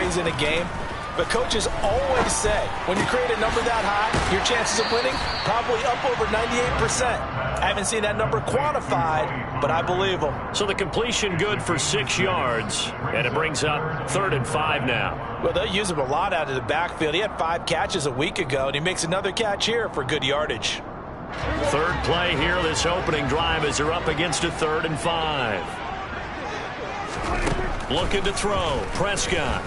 carries in a game. But coaches always say, when you create a number that high, your chances of winning probably up over 98%. I haven't seen that number quantified, but I believe them. So the completion good for 6 yards, and it brings up 3rd and 5 now. Well, they'll use him a lot out of the backfield. He had 5 catches a week ago, and he makes another catch here for good yardage. Third play here, this opening drive, as they're up against a 3rd and 5. Looking to throw, Prescott.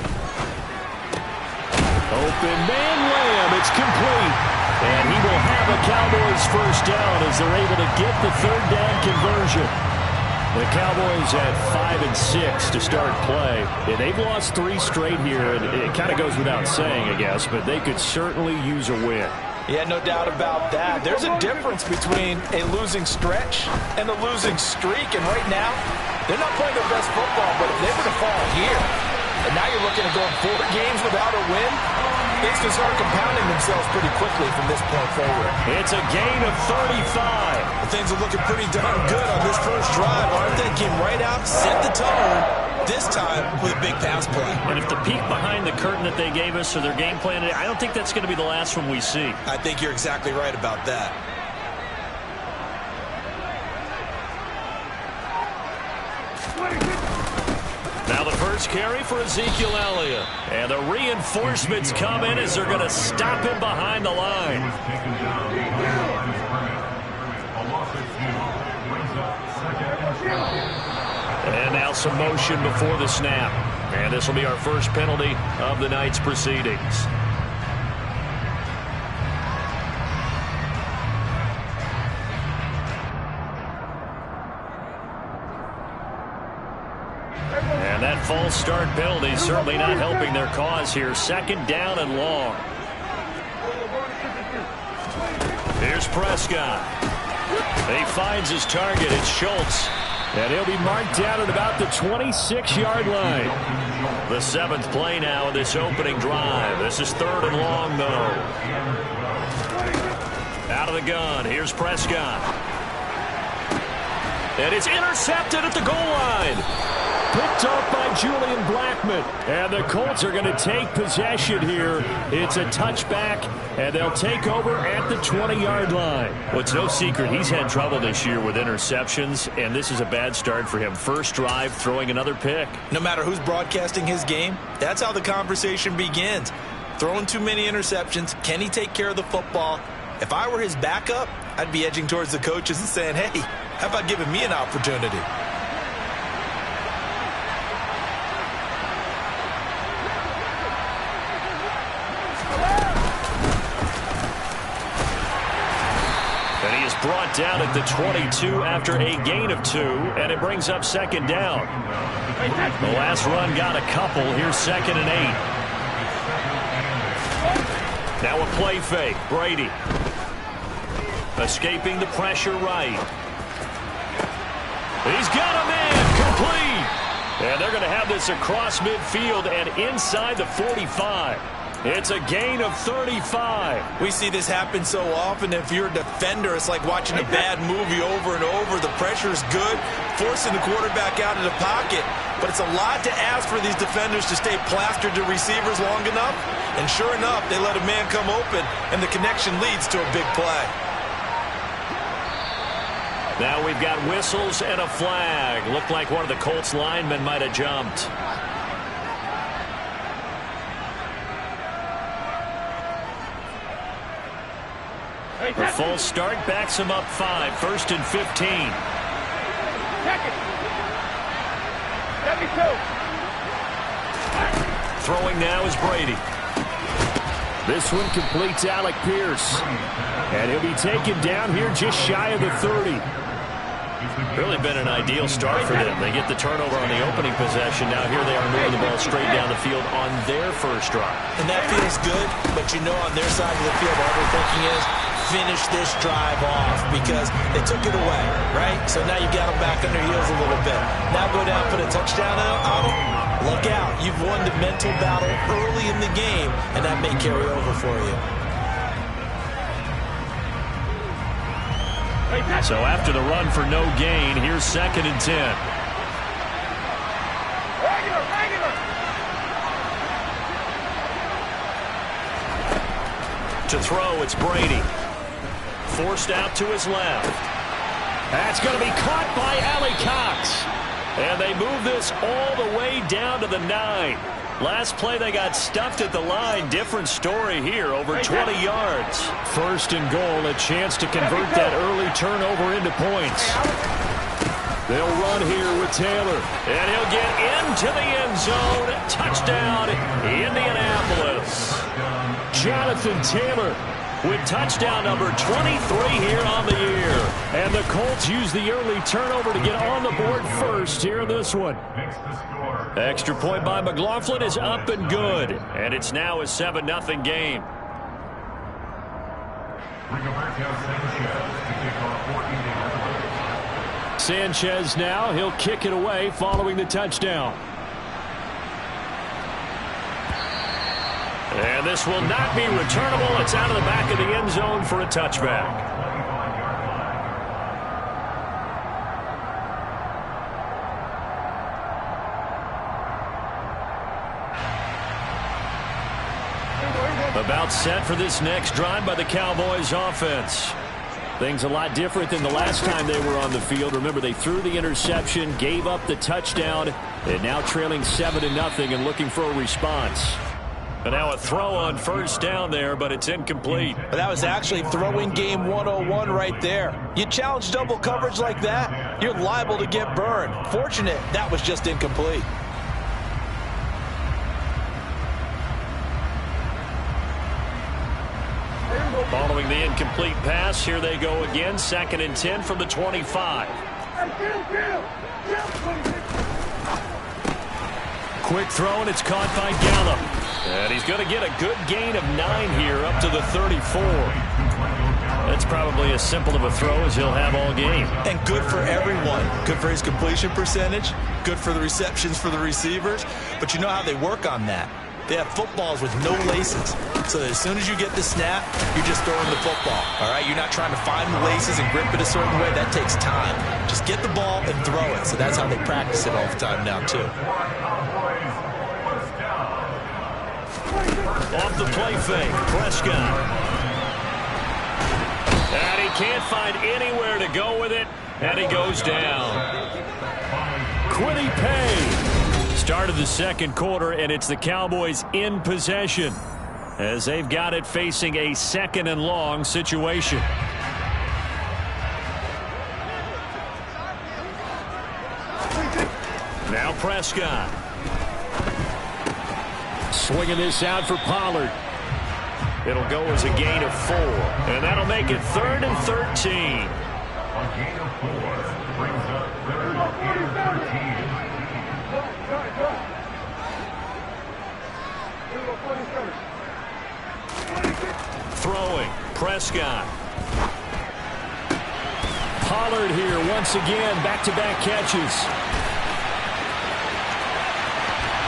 Open man, Lamb, it's complete. And he will have a Cowboys first down as they're able to get the 3rd down conversion. The Cowboys at 5 and 6 to start play. And they've lost 3 straight here, and it kind of goes without saying, I guess, but they could certainly use a win. Yeah, no doubt about that. There's a difference between a losing stretch and a losing streak, and right now, they're not playing their best football, but if they were to fall here, and now you're looking at going 4 games without a win, things can start compounding themselves pretty quickly from this point forward. It's a gain of 35. Things are looking pretty darn good on this first drive, aren't they? Came right out, set the tone, this time with a big pass play. And if the peek behind the curtain that they gave us or their game plan, I don't think that's going to be the last one we see. I think you're exactly right about that. Now the first carry for Ezekiel Elliott. And the reinforcements come in as they're going to stop him behind the line. And now some motion before the snap. And this will be our first penalty of the night's proceedings. And that false start penalty is certainly not helping their cause here. 2nd down and long. Here's Prescott. He finds his target. It's Schultz. And he'll be marked down at about the 26-yard line. The 7th play now in this opening drive. This is 3rd and long, though. Out of the gun. Here's Prescott. And it's intercepted at the goal line. Picked off by Julian Blackmon. And the Colts are going to take possession here. It's a touchback, and they'll take over at the 20-yard line. Well, it's no secret he's had trouble this year with interceptions, and this is a bad start for him. First drive, throwing another pick. No matter who's broadcasting his game, that's how the conversation begins. Throwing too many interceptions. Can he take care of the football? If I were his backup, I'd be edging towards the coaches and saying, hey, how about giving me an opportunity? Brought down at the 22 after a gain of 2, and it brings up 2nd down. The last run got a couple. Here's 2nd and 8. Now a play fake. Brady escaping the pressure right. He's got a man complete. And they're going to have this across midfield and inside the 45. It's a gain of 35. We see this happen so often. If you're a defender, it's like watching a bad movie over and over. The pressure is good, forcing the quarterback out of the pocket. But it's a lot to ask for these defenders to stay plastered to receivers long enough. And sure enough, they let a man come open, and the connection leads to a big play. Now we've got whistles and a flag. Looked like one of the Colts linemen might have jumped. The false start backs him up 5. 1st and 15. Throwing now is Brady. This one completes Alec Pierce. And he'll be taken down here just shy of the 30. Really been an ideal start for them. They get the turnover on the opening possession. Now here they are moving the ball straight down the field on their first drive. And that feels good, but you know on their side of the field all they're thinking is finish this drive off because they took it away, right? So now you got them back on their heels a little bit. Now go down, put a touchdown on them. Look out. You've won the mental battle early in the game, and that may carry over for you. So after the run for no gain, here's 2nd and 10. To throw, it's Brady. Forced out to his left. That's going to be caught by Alley Cox. And they move this all the way down to the 9. Last play they got stuffed at the line. Different story here, over 20 yards. First and goal, a chance to convert that early turnover into points. They'll run here with Taylor. And he'll get into the end zone. Touchdown, Indianapolis. Jonathan Taylor with touchdown number 23 here on the year. And the Colts use the early turnover to get on the board first here in this one. Extra point by McLaughlin is up and good. And it's now a 7-0 game. Sanchez now, he'll kick it away following the touchdown. And this will not be returnable. It's out of the back of the end zone for a touchback. About set for this next drive by the Cowboys offense. Things a lot different than the last time they were on the field. Remember, they threw the interception, gave up the touchdown, and now trailing 7-0 and looking for a response. And now a throw on first down there, but it's incomplete. But that was actually throwing game 101 right there. You challenge double coverage like that, you're liable to get burned. Fortunate that was just incomplete. Following the incomplete pass, here they go again. 2nd and 10 from the 25. Quick throw, and it's caught by Gallup. And he's going to get a good gain of 9 here up to the 34. That's probably as simple of a throw as he'll have all game. And good for everyone. Good for his completion percentage. Good for the receptions for the receivers. But you know how they work on that. They have footballs with no laces. So that as soon as you get the snap, you're just throwing the football. All right? You're not trying to find the laces and grip it a certain way. That takes time. Just get the ball and throw it. So that's how they practice it all the time now, too. Off the play fake, Prescott. And he can't find anywhere to go with it, and he goes down. Kwity Paye started the second quarter, and it's the Cowboys in possession as they've got it facing a 2nd and long situation. Now Prescott. Swinging this out for Pollard. It'll go as a gain of 4. And that'll make it 3rd and 13. A gain of 4 brings up 3rd and 13. Throwing. Prescott. Pollard here once again. Back-to-back catches.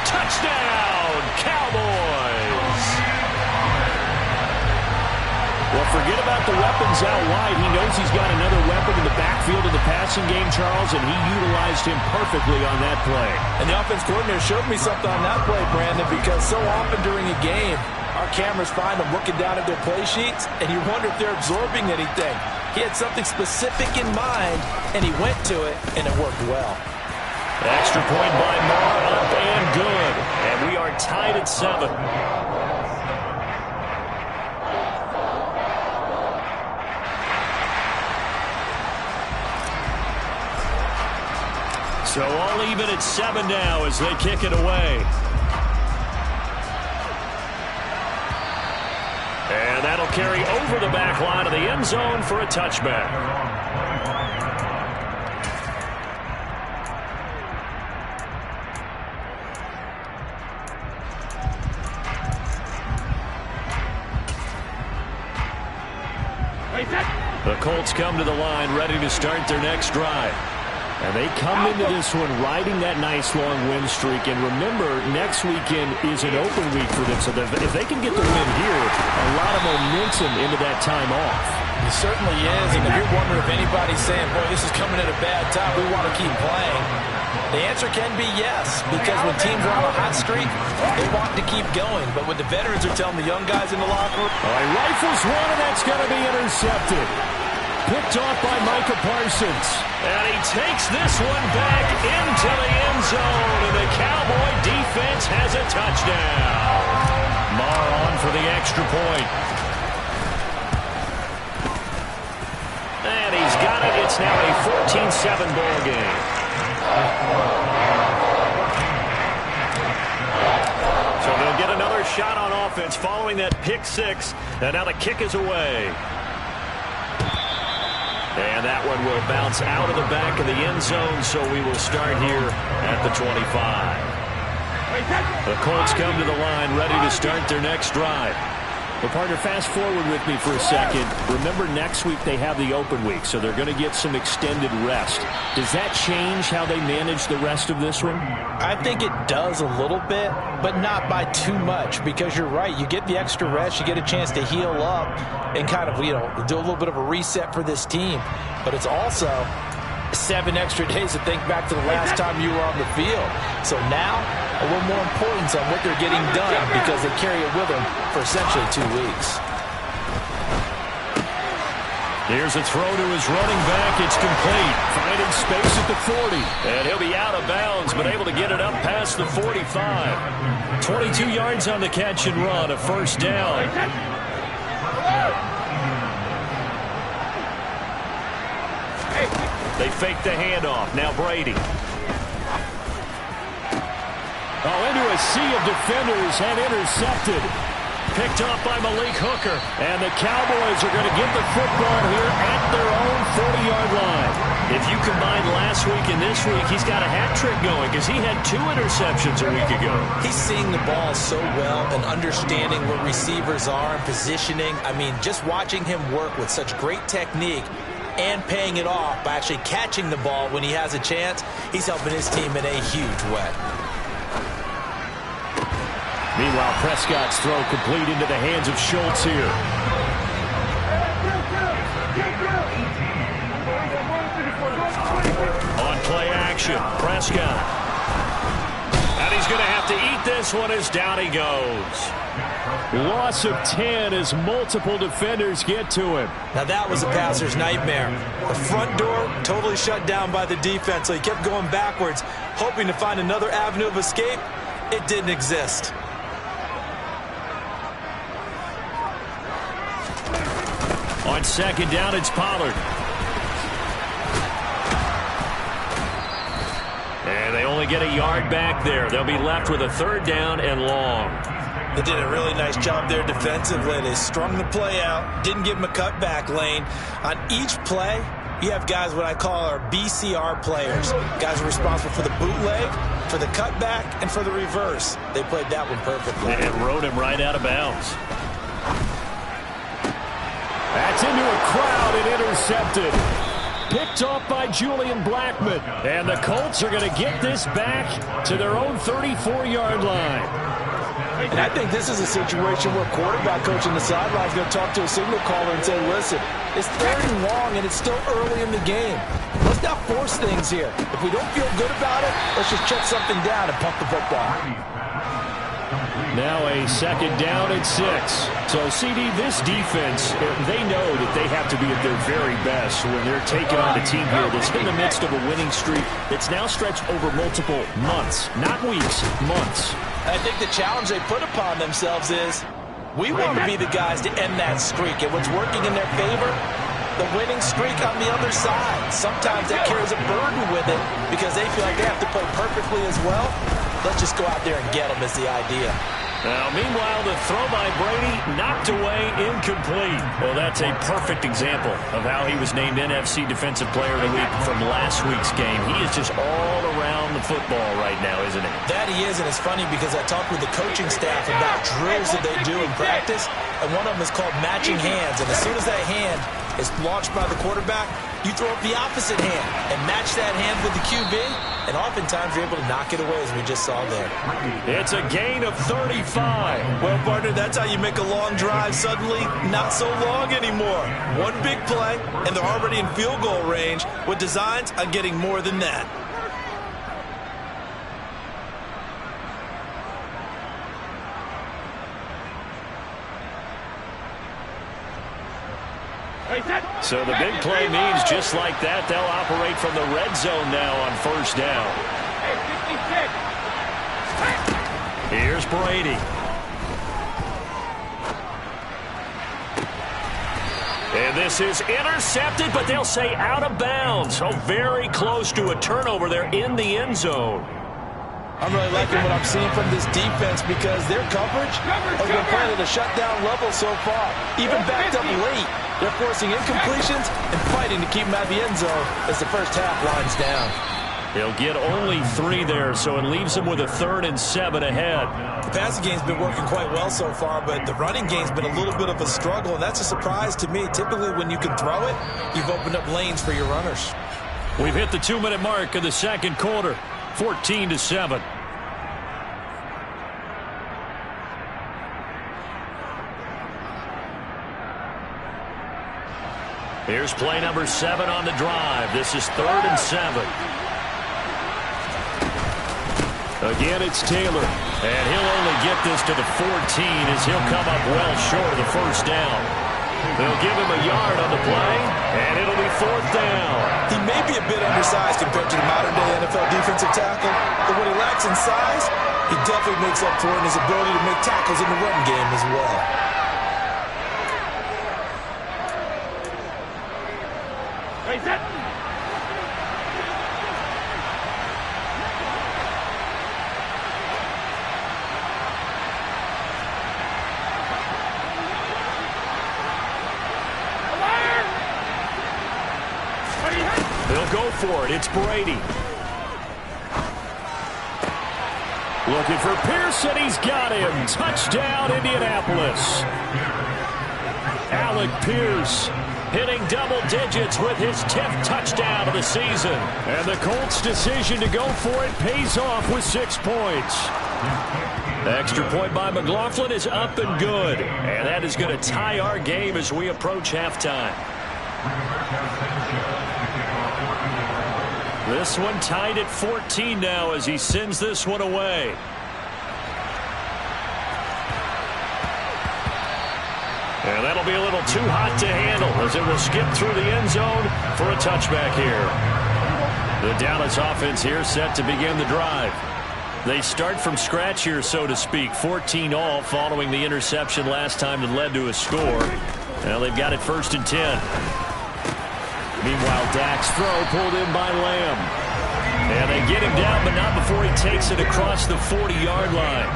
Touchdown, Cowboys! Well, forget about the weapons out wide. He knows he's got another weapon in the backfield of the passing game, Charles, and he utilized him perfectly on that play. And the offense coordinator showed me something on that play, Brandon, because so often during a game, our cameras find them looking down at their play sheets, and you wonder if they're absorbing anything. He had something specific in mind, and he went to it, and it worked well. Extra point by Marr, up and good. And we are tied at 7. So all even at 7 now as they kick it away. And that'll carry over the back line of the end zone for a touchback. The Colts come to the line ready to start their next drive. And they come into this one riding that nice long win streak. And remember, next weekend is an open week for them. So if they can get the win here, a lot of momentum into that time off. It certainly is. And if you're wondering if anybody's saying, boy, this is coming at a bad time, we want to keep playing. The answer can be yes, because when teams are on a hot streak, they want to keep going. But what the veterans are telling the young guys in the locker room. All right, rifles one, and that's going to be intercepted. Picked off by Micah Parsons. And he takes this one back into the end zone, and the Cowboy defense has a touchdown. Marr on for the extra point. And he's got it. It's now a 14-7 ball game. So they'll get another shot on offense following that pick six. And now the kick is away. And that one will bounce out of the back of the end zone, so we will start here at the 25. The Colts come to the line ready to start their next drive. Well, partner, fast forward with me for a second. Remember, next week they have the open week, so they're going to get some extended rest. Does that change how they manage the rest of this one? I think it does a little bit, but not by too much, because you're right. You get the extra rest, you get a chance to heal up and kind of, do a little bit of a reset for this team. But it's also 7 extra days to think back to the last time you were on the field. So now, a little more importance on what they're getting done, because they carry it with them for essentially 2 weeks. Here's a throw to his running back. It's complete. Finding space at the 40. And he'll be out of bounds, but able to get it up past the 45. 22 yards on the catch and run, a first down. They fake the handoff. Now Brady. Oh, into a sea of defenders and intercepted. Picked off by Malik Hooker. And the Cowboys are going to get the football here at their own 40-yard line. If you combine last week and this week, he's got a hat trick going, because he had 2 interceptions a week ago. He's seeing the ball so well and understanding where receivers are and positioning. I mean, just watching him work with such great technique and paying it off by actually catching the ball when he has a chance, he's helping his team in a huge way. Meanwhile, Prescott's throw complete into the hands of Schultz here. On play action, Prescott. And he's going to have to eat this one as down he goes. Loss of 10 as multiple defenders get to him. Now that was a passer's nightmare. The front door totally shut down by the defense, so he kept going backwards, hoping to find another avenue of escape. It didn't exist. On second down, it's Pollard. And they only get a yard back there. They'll be left with a 3rd down and long. They did a really nice job there defensively. They strung the play out, didn't give him a cutback lane. On each play, you have guys what I call our BCR players. Guys are responsible for the bootleg, for the cutback, and for the reverse. They played that one perfectly. And rode him right out of bounds. That's into a crowd and intercepted. Picked off by Julian Blackmon. And the Colts are going to get this back to their own 34-yard line. And I think this is a situation where quarterback coach on the sideline is going to talk to a signal caller and say, listen, it's 3rd and long and it's still early in the game. Let's not force things here. If we don't feel good about it, let's just check something down and pump the football. Now a 2nd down and 6. So, CD, this defense, they know that they have to be at their very best when they're taking on a team here that's in the midst of a winning streak that's now stretched over multiple months, not weeks, months. I think the challenge they put upon themselves is, we want to be the guys to end that streak. And what's working in their favor, the winning streak on the other side. Sometimes that carries a burden with it because they feel like they have to play perfectly as well. Let's just go out there and get them is the idea. Now, meanwhile, the throw by Brady knocked away, incomplete. Well, that's a perfect example of how he was named NFC Defensive Player of the Week from last week's game. He is just all around the football right now, isn't he? That he is, and it's funny because I talked with the coaching staff about drills that they do in practice, and one of them is called matching hands. And as soon as that hand is launched by the quarterback, you throw up the opposite hand and match that hand with the QB, and oftentimes you're able to knock it away, as we just saw there. It's a gain of 35. Well, partner, that's how you make a long drive suddenly not so long anymore. One big play, and they're already in field goal range with designs on getting more than that. So the big play means just like that, they'll operate from the red zone now on first down. Here's Brady. And this is intercepted, but they'll say out of bounds. So very close to a turnover there in the end zone. I'm really liking what I'm seeing from this defense because their coverage has been playing at a shutdown level so far. Even backed up late, they're forcing incompletions and fighting to keep them out of the end zone as the first half winds down. They'll get only 3 there, so it leaves them with a 3rd and 7 ahead. The passing game's been working quite well so far, but the running game's been a little bit of a struggle, and that's a surprise to me. Typically, when you can throw it, you've opened up lanes for your runners. We've hit the 2-minute mark of the second quarter. 14-7. Here's play number 7 on the drive. This is 3rd and 7. Again, it's Taylor. And he'll only get this to the 14 as he'll come up well short of the first down. They'll give him a yard on the play, and it'll be 4th down. He may be a bit undersized compared to the modern-day NFL defensive tackle, but what he lacks in size, he definitely makes up for in his ability to make tackles in the run game as well. They'll go for it. It's Brady. Looking for Pearson. He's got him. Touchdown, Indianapolis. Alec Pierce hitting double digits with his 10th touchdown of the season. And the Colts' decision to go for it pays off with 6 points. The extra point by McLaughlin is up and good. And that is going to tie our game as we approach halftime. This one tied at 14 now as he sends this one away. And that'll be a little too hot to handle as it will skip through the end zone for a touchback here. The Dallas offense here set to begin the drive. They start from scratch here, so to speak. 14 all following the interception last time that led to a score. Now they've got it 1st and 10. Meanwhile, Dak's throw pulled in by Lamb. And they get him down, but not before he takes it across the 40-yard line.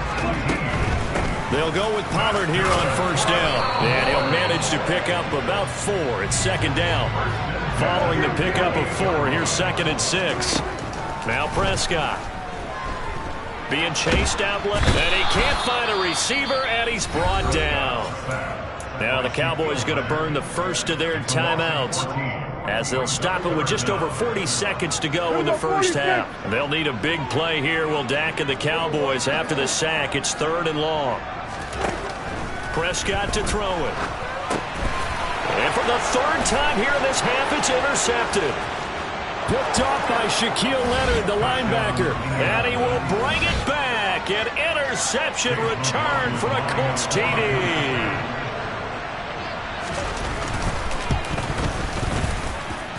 They'll go with Pollard here on first down. And he'll manage to pick up about 4. It's 2nd down. Following the pickup of 4, here's 2nd and 6. Now Prescott. Being chased out left. And he can't find a receiver, and he's brought down. Now the Cowboys going to burn the first of their timeouts, as they'll stop it with just over 40 seconds to go in the first half. They'll need a big play here, will Dak and the Cowboys after the sack. It's 3rd and long. Prescott to throw it. And for the 3rd time here in this half, it's intercepted. Picked off by Shaquille Leonard, the linebacker. And he will bring it back. An interception return for a Colts TD.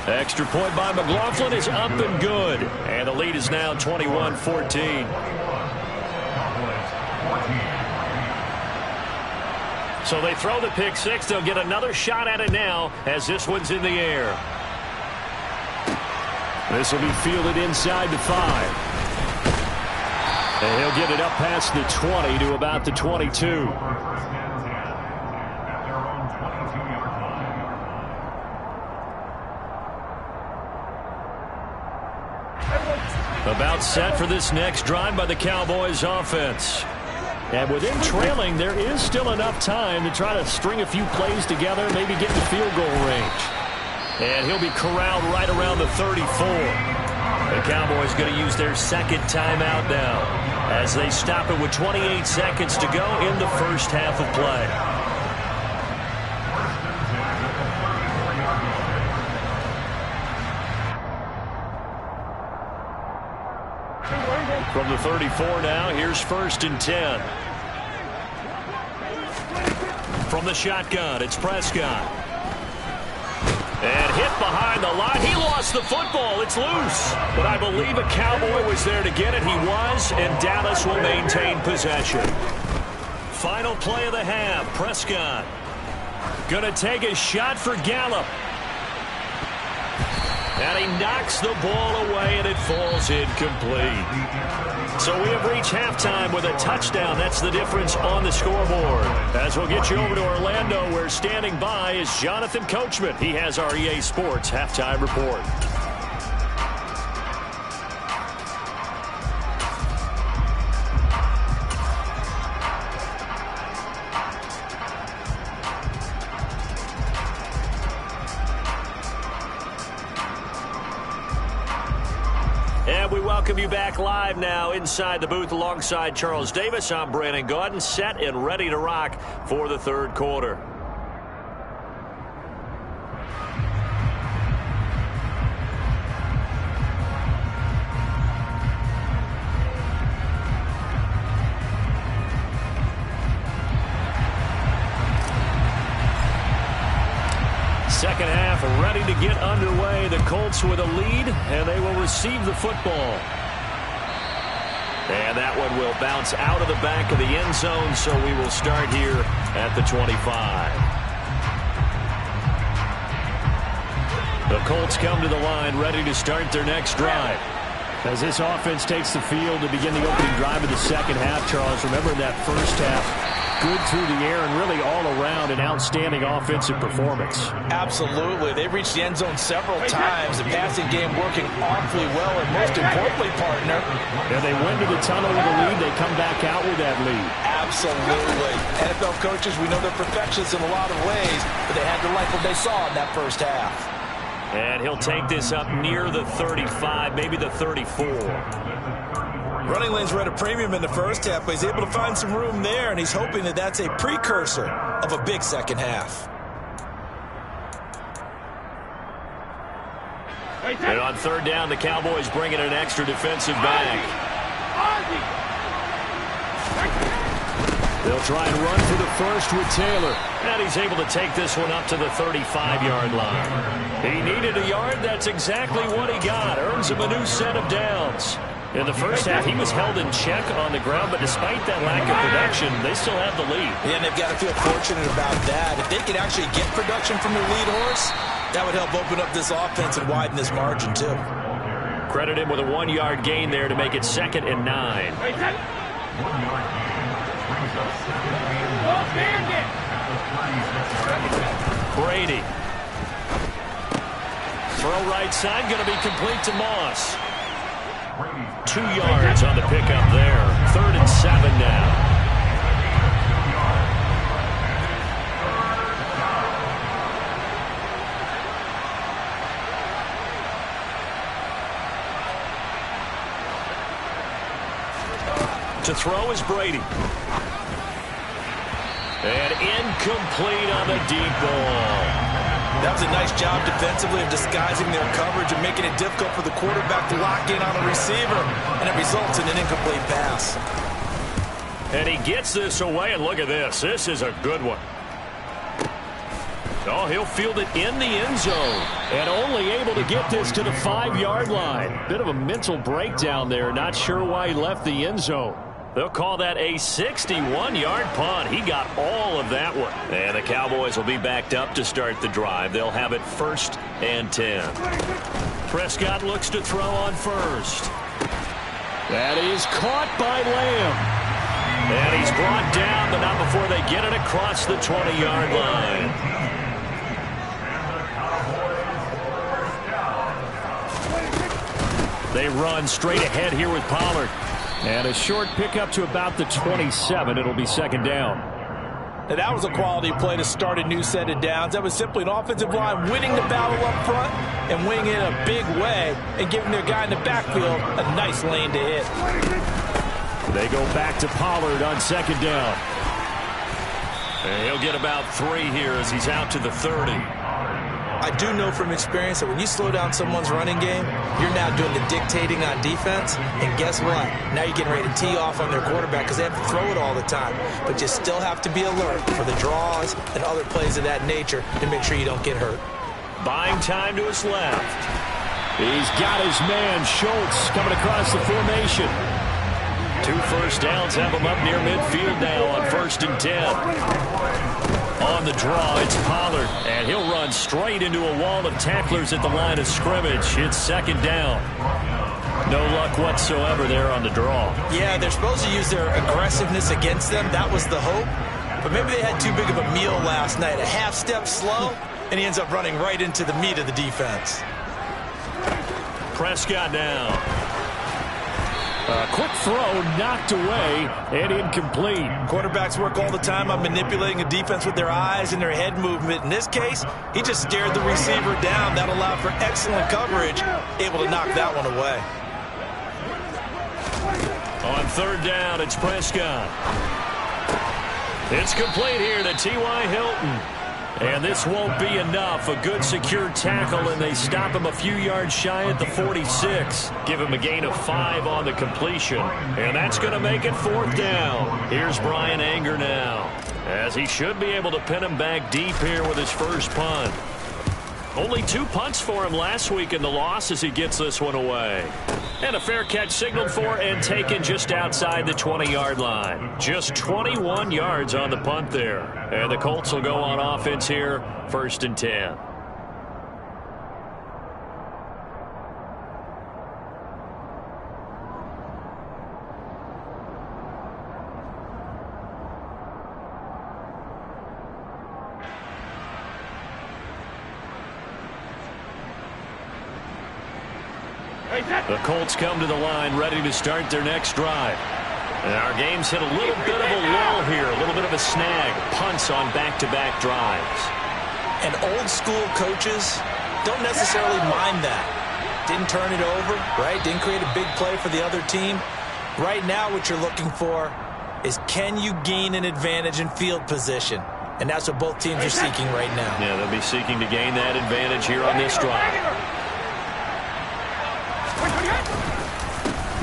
Extra point by McLaughlin is up and good. And the lead is now 21-14. So they throw the pick 6. They'll get another shot at it now as this one's in the air. This will be fielded inside the 5. And he'll get it up past the 20 to about the 22. About set for this next drive by the Cowboys offense. And with him trailing, there is still enough time to try to string a few plays together, maybe get in the field goal range. And he'll be corralled right around the 34. The Cowboys going to use their 2nd timeout now as they stop it with 28 seconds to go in the first half of play. From the 34 now, here's 1st and 10. From the shotgun, it's Prescott. And hit behind the line. He lost the football. It's loose. But I believe a Cowboy was there to get it. He was, and Dallas will maintain possession. Final play of the half. Prescott going to take a shot for Gallup. And he knocks the ball away, and it falls incomplete. So we have reached halftime with a touchdown. That's the difference on the scoreboard. As we'll get you over to Orlando, where standing by is Jonathan Coachman. He has our EA Sports halftime report. And we welcome you back live now inside the booth alongside Charles Davis. I'm Brandon Gaudin, set and ready to rock for the third quarter. Second half ready to get underway. The Colts with a lead, and they will receive the football. And that one will bounce out of the back of the end zone, so we will start here at the 25. The Colts come to the line ready to start their next drive. As this offense takes the field to begin the opening drive of the second half, Charles, remember that first half, good through the air and really all around an outstanding offensive performance. Absolutely. They reached the end zone several times. The passing game working awfully well, and most importantly, partner. And they went to the tunnel with a lead. They come back out with that lead. Absolutely. NFL coaches, we know they're perfectionists in a lot of ways, but they had to like what they saw in that first half. And he'll take this up near the 35, maybe the 34. Running lanes were at a premium in the first half, but he's able to find some room there, and he's hoping that that's a precursor of a big second half. And on third down, the Cowboys bring in an extra defensive back. They'll try and run for the first with Taylor. And he's able to take this one up to the 35-yard line. He needed a yard. That's exactly what he got. Earns him a new set of downs. In the first half, he was held in check on the ground, but despite that lack of production, they still have the lead. Yeah, and they've got to feel fortunate about that. If they could actually get production from their lead horse, that would help open up this offense and widen this margin, too. Credit him with a 1-yard gain there to make it 2nd and 9. Brady. Throw right side, going to be complete to Moss. 2 yards on the pickup there. 3rd and 7 now. To throw is Brady. And incomplete on the deep ball. That was a nice job defensively of disguising their coverage and making it difficult for the quarterback to lock in on a receiver, and it results in an incomplete pass. And he gets this away, and look at this. This is a good one. Oh, he'll field it in the end zone, and only able to get this to the 5-yard line. Bit of a mental breakdown there. Not sure why he left the end zone. They'll call that a 61-yard punt. He got all of that one. And the Cowboys will be backed up to start the drive. They'll have it 1st and 10. Prescott looks to throw on first. That is caught by Lamb. And he's brought down, but not before they get it across the 20-yard line. They run straight ahead here with Pollard. And a short pickup to about the 27. It'll be 2nd down. Now that was a quality play to start a new set of downs. That was simply an offensive line winning the battle up front and winning it in a big way and giving their guy in the backfield a nice lane to hit. They go back to Pollard on 2nd down. And he'll get about 3 here as he's out to the 30. I do know from experience that when you slow down someone's running game, you're now doing the dictating on defense. And guess what? Now you're getting ready to tee off on their quarterback because they have to throw it all the time. But you still have to be alert for the draws and other plays of that nature to make sure you don't get hurt. buying time to his left. He's got his man, Schultz, coming across the formation. 2 first downs have him up near midfield now on 1st and 10. On the draw, it's Pollard, and he'll run straight into a wall of tacklers at the line of scrimmage. It's 2nd down. No luck whatsoever there on the draw. Yeah, they're supposed to use their aggressiveness against them. That was the hope. But maybe they had too big of a meal last night. A half step slow, and he ends up running right into the meat of the defense. Prescott now. A quick throw knocked away and incomplete. Quarterbacks work all the time on manipulating a defense with their eyes and their head movement. In this case, he just stared the receiver down. That allowed for excellent coverage, able to knock that one away. On 3rd down, it's Prescott. It's complete here to T.Y. Hilton. And this won't be enough. A good secure tackle, and they stop him a few yards shy at the 46. Give him a gain of 5 on the completion. And that's going to make it 4th down. Here's Brian Anger now, as he should be able to pin him back deep here with his first punt. Only 2 punts for him last week in the loss as he gets this one away. And a fair catch signaled for and taken just outside the 20-yard line. Just 21 yards on the punt there. And the Colts will go on offense here, 1st and 10. The Colts come to the line ready to start their next drive. And our game's hit a little bit of a lull here, a little bit of a snag. Punts on back-to-back drives. And old-school coaches don't necessarily mind that. Didn't turn it over, right? Didn't create a big play for the other team. Right now what you're looking for is, can you gain an advantage in field position? And that's what both teams are seeking right now. Yeah, they'll be seeking to gain that advantage here on this drive.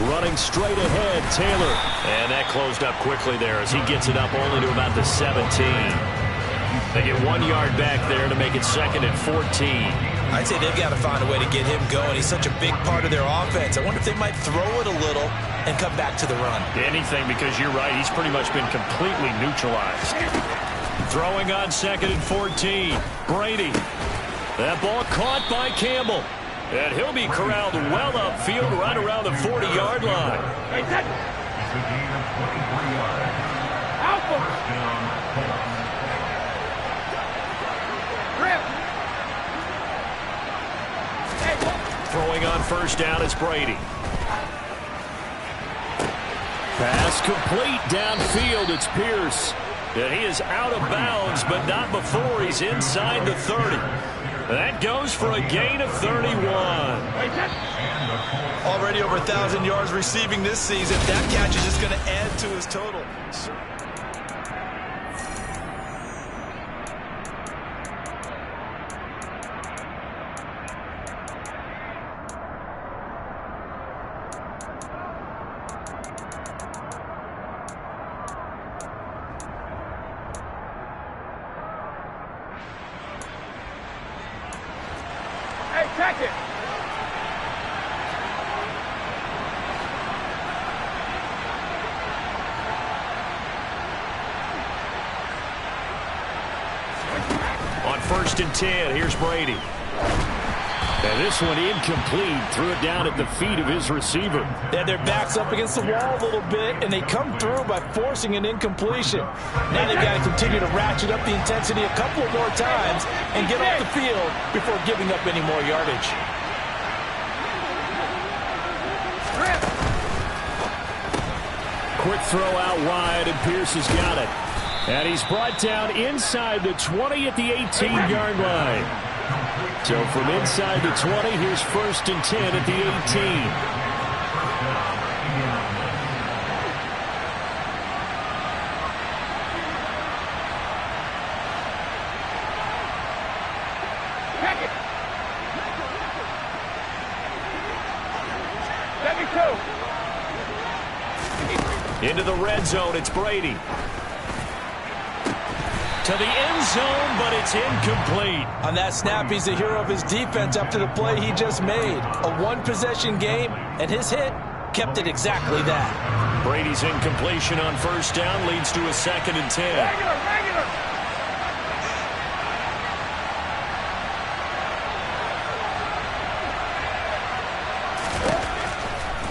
Running straight ahead, Taylor. And that closed up quickly there as he gets it up only to about the 17. They get 1 yard back there to make it 2nd and 14. I'd say they've got to find a way to get him going. He's such a big part of their offense. I wonder if they might throw it a little and come back to the run. Anything, because you're right. He's pretty much been completely neutralized. Throwing on 2nd and 14. Brady. That ball caught by Campbell. And he'll be corralled well upfield right around the 40-yard line. It's a gain of 23 yards. First down, Colts. Throwing on 1st down, it's Brady. Pass complete downfield, it's Pierce. And he is out of bounds, but not before he's inside the 30. That goes for a gain of 31. Already over 1,000 yards receiving this season. That catch is just going to add to his total. Check it. On 1st and 10, here's Brady. And this one incomplete. Threw it down at the feet of his receiver. Yeah, their back's up against the wall a little bit, and they come through by forcing an incompletion. Now they've got to continue to ratchet up the intensity a couple more times and get off the field before giving up any more yardage. Quick throw out wide, and Pierce has got it. And he's brought down inside the 20 at the 18-yard line. So from inside the 20, here's 1st and 10 at the 18. Into the red zone, it's Brady. To the end zone, but it's incomplete. On that snap, he's the hero of his defense after the play he just made. A one-possession game, and his hit kept it exactly that. Brady's incompletion on first down leads to a 2nd and 10.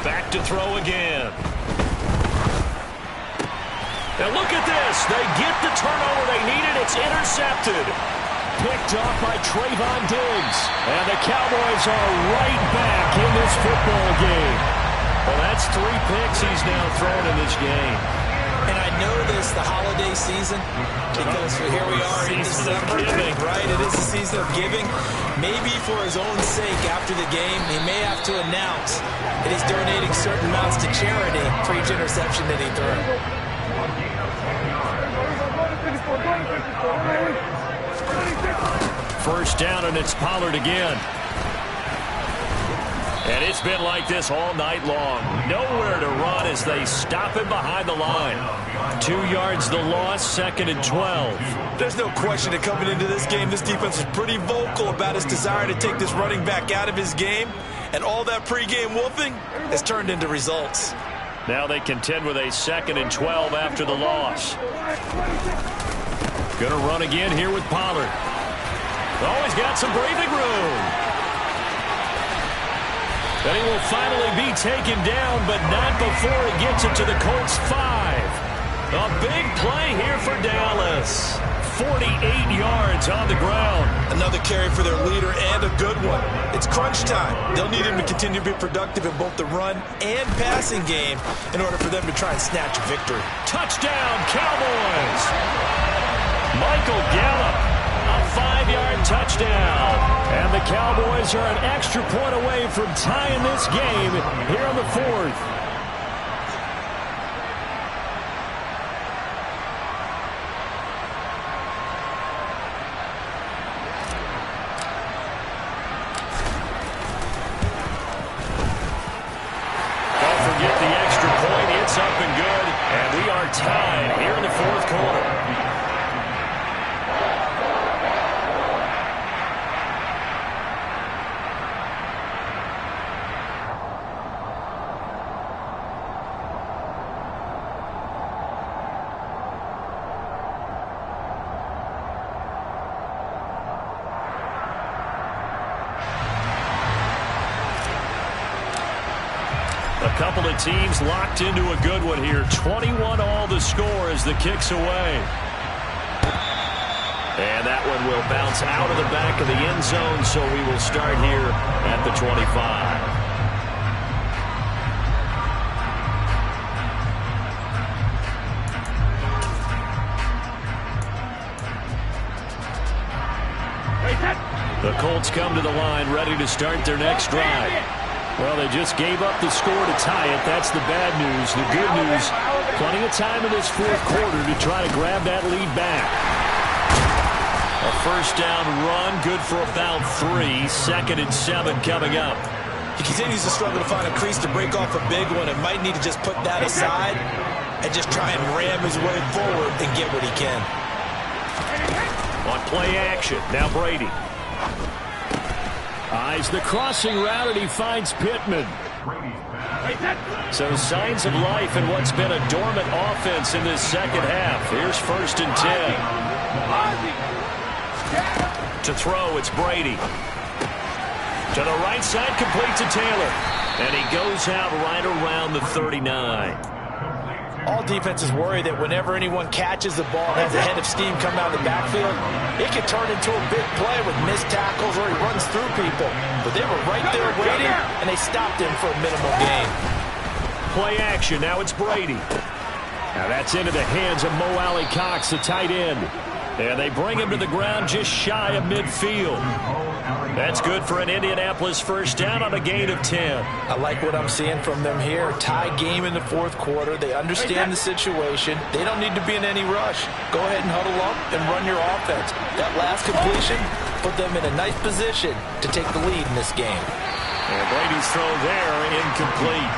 Back to throw again. And look at this. They get the turnover they needed. It's intercepted. Picked off by Trayvon Diggs. And the Cowboys are right back in this football game. Well, that's 3 picks he's now thrown in this game. And I know this, the holiday season, because here we are in December, right? It is the season of giving. Maybe for his own sake after the game, he may have to announce that he's donating certain amounts to charity for each interception that he threw. First down, and it's Pollard again. And it's been like this all night long. Nowhere to run as they stop him behind the line. 2 yards the loss, 2nd and 12. There's no question that coming into this game, this defense is pretty vocal about its desire to take this running back out of his game. And all that pregame wolfing has turned into results. Now they contend with a 2nd and 12 after the loss. Going to run again here with Pollard. Oh, he's got some breathing room. Then he will finally be taken down, but not before he gets it to the Colts 5. A big play here for Dallas. 48 yards on the ground. Another carry for their leader and a good one. It's crunch time. They'll need him to continue to be productive in both the run and passing game in order for them to try and snatch a victory. Touchdown, Cowboys. Michael Gallup, a 5-yard touchdown. And the Cowboys are an extra point away from tying this game here in the 4th. Time here in the 4th quarter. A couple of teams locked into a good one here. 21 all the score as the kick's away. And that one will bounce out of the back of the end zone, so we will start here at the 25. The Colts come to the line ready to start their next drive. Well, they just gave up the score to tie it. That's the bad news. The good news, plenty of time in this 4th quarter to try to grab that lead back. A first down run, good for about 3. 2nd and 7 coming up. He continues to struggle to find a crease to break off a big one and might need to just put that aside and just try and ram his way forward and get what he can. On play action, now Brady. Eyes the crossing route, and he finds Pittman. So signs of life in what's been a dormant offense in this 2nd half. Here's 1st and 10. To throw, it's Brady. To the right side, complete to Taylor. And he goes out right around the 39. All defenses worry that whenever anyone catches the ball and has a head of steam come out of the backfield, it can turn into a big play with missed tackles or he runs through people. But they were right there waiting, and they stopped him for a minimal gain. Play action. Now it's Brady. Now that's into the hands of Mo Alley Cox, the tight end. And they bring him to the ground just shy of midfield. That's good for an Indianapolis first down on a gain of 10. I like what I'm seeing from them here. Tie game in the 4th quarter. They understand the situation. They don't need to be in any rush. Go ahead and huddle up and run your offense. That last completion put them in a nice position to take the lead in this game. And Brady's throw there, incomplete.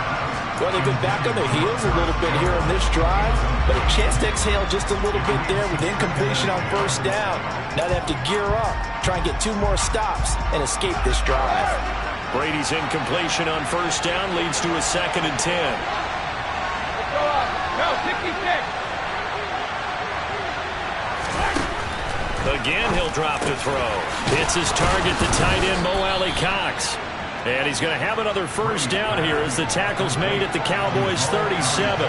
Well, they've been back on their heels a little bit here in this drive, but a chance to exhale just a little bit there with incompletion on first down. Now they have to gear up, try and get 2 more stops, and escape this drive. Brady's incompletion on first down leads to a 2nd and 10. Go, 66. Again, he'll drop to throw. It's his target, the tight end, Mo Alley-Cox. And he's going to have another first down here as the tackle's made at the Cowboys' 37.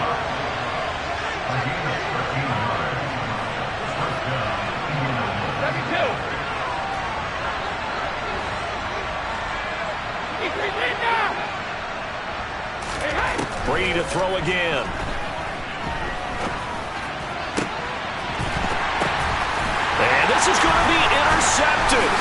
Brady to throw again. And this is going to be intercepted.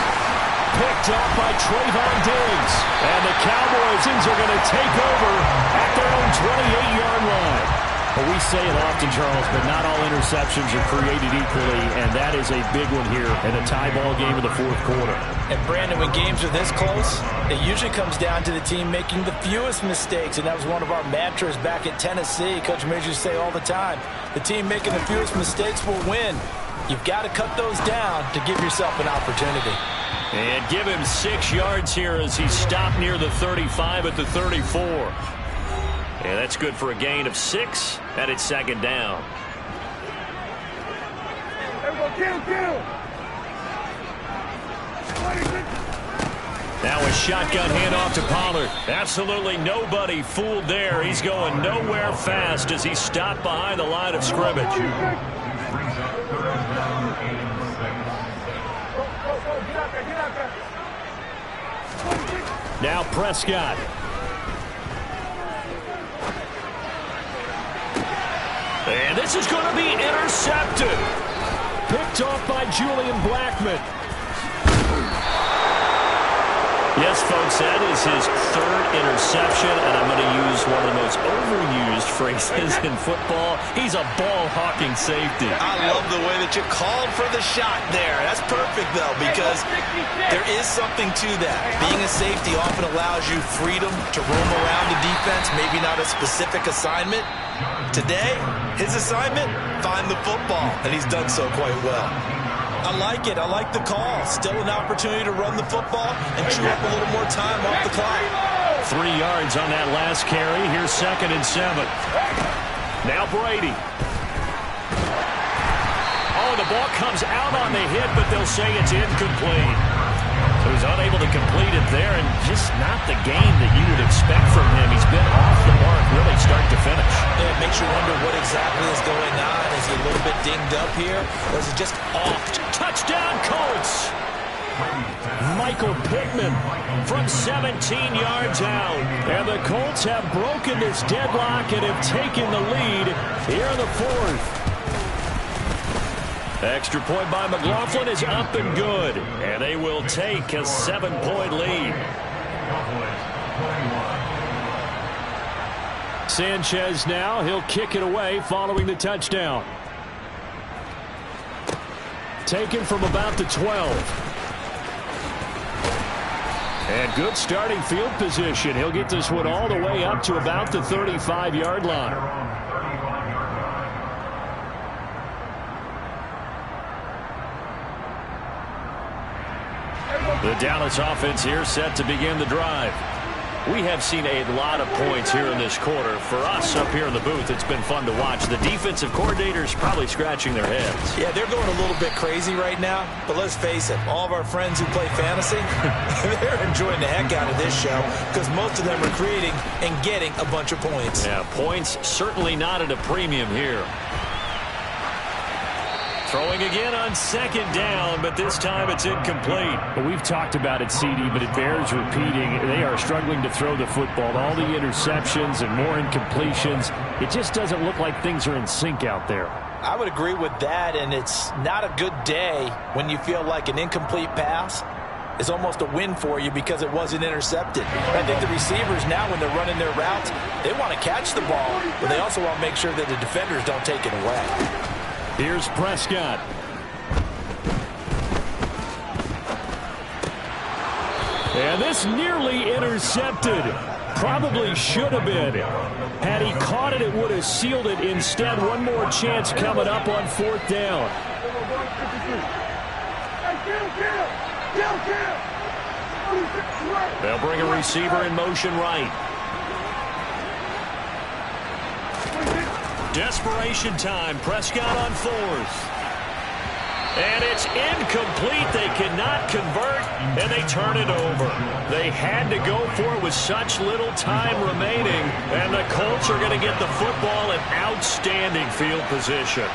Picked up by Trayvon Diggs. And the Cowboys are going to take over at their own 28-yard line. Well, we say it often, Charles, but not all interceptions are created equally, and that is a big one here in a tie ball game in the 4th quarter. And, Brandon, when games are this close, it usually comes down to the team making the fewest mistakes, and that was one of our mantras back at Tennessee. Coach Major used to say all the time, the team making the fewest mistakes will win. You've got to cut those down to give yourself an opportunity. And give him 6 yards here as he stopped near the 35 at the 34. And that's good for a gain of 6, and it's 2nd down. Now a shotgun handoff to Pollard. Absolutely nobody fooled there. He's going nowhere fast as he stopped behind the line of scrimmage. Now Prescott. And this is going to be intercepted. Picked off by Julian Blackmon. Yes, folks, that is his 3rd interception, and I'm going to use one of the most overused phrases in football. He's a ball-hawking safety. I love the way that you called for the shot there. That's perfect, though, because there is something to that. Being a safety often allows you freedom to roam around the defense, maybe not a specific assignment. Today, his assignment, find the football, and he's done so quite well. I like it. I like the call. Still an opportunity to run the football and chew up a little more time off the clock. 3 yards on that last carry. Here's 2nd and 7. Now Brady. Oh, the ball comes out on the hit, but they'll say it's incomplete. So he's unable to complete it there, and just not the game that you would expect from him. He's been off the mark really start to finish. Yeah, it makes you wonder what exactly is going on. Is he a little bit dinged up here, or is it just off? Touchdown, Colts! Michael Pittman from 17 yards out. And the Colts have broken this deadlock and have taken the lead here in the 4th. Extra point by McLaughlin is up and good. And they will take a 7-point lead. Sanchez now. He'll kick it away following the touchdown. Taken from about the 12. And good starting field position. He'll get this one all the way up to about the 35-yard line. The Dallas offense here set to begin the drive. We have seen a lot of points here in this quarter. For us up here in the booth, it's been fun to watch. The defensive coordinators probably scratching their heads. Yeah, they're going a little bit crazy right now. But let's face it, all of our friends who play fantasy, they're enjoying the heck out of this show because most of them are creating and getting a bunch of points. Yeah, points certainly not at a premium here. Throwing again on 2nd down, but this time it's incomplete. Well, we've talked about it, CD, but it bears repeating. They are struggling to throw the football. All the interceptions and more incompletions. It just doesn't look like things are in sync out there. I would agree with that, and it's not a good day when you feel like an incomplete pass is almost a win for you because it wasn't intercepted. I think the receivers now, when they're running their routes, they want to catch the ball, but they also want to make sure that the defenders don't take it away. Here's Prescott. And this nearly intercepted. Probably should have been. Had he caught it, it would have sealed it. Instead, one more chance coming up on 4th down. They'll bring a receiver in motion right. Desperation time. Prescott on 4th. And it's incomplete. They cannot convert, and they turn it over. They had to go for it with such little time remaining, and the Colts are going to get the football in outstanding field position.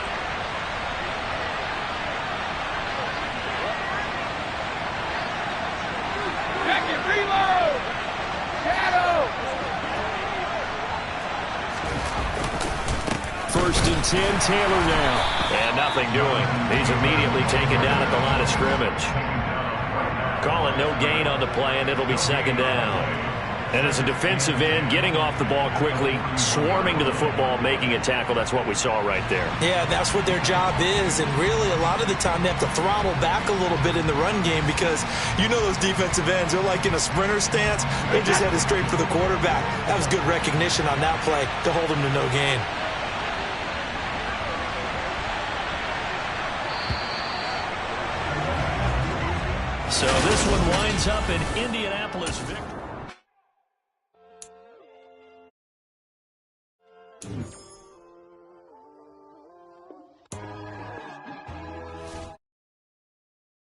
First and 10, Taylor now. And nothing doing. He's immediately taken down at the line of scrimmage. Call it no gain on the play, and it'll be 2nd down. And as a defensive end, getting off the ball quickly, swarming to the football, making a tackle, that's what we saw right there. Yeah, that's what their job is, and really a lot of the time they have to throttle back a little bit in the run game because you know those defensive ends, they're like in a sprinter stance. They just headed straight for the quarterback. That was good recognition on that play to hold them to no gain. So this one winds up in Indianapolis victory.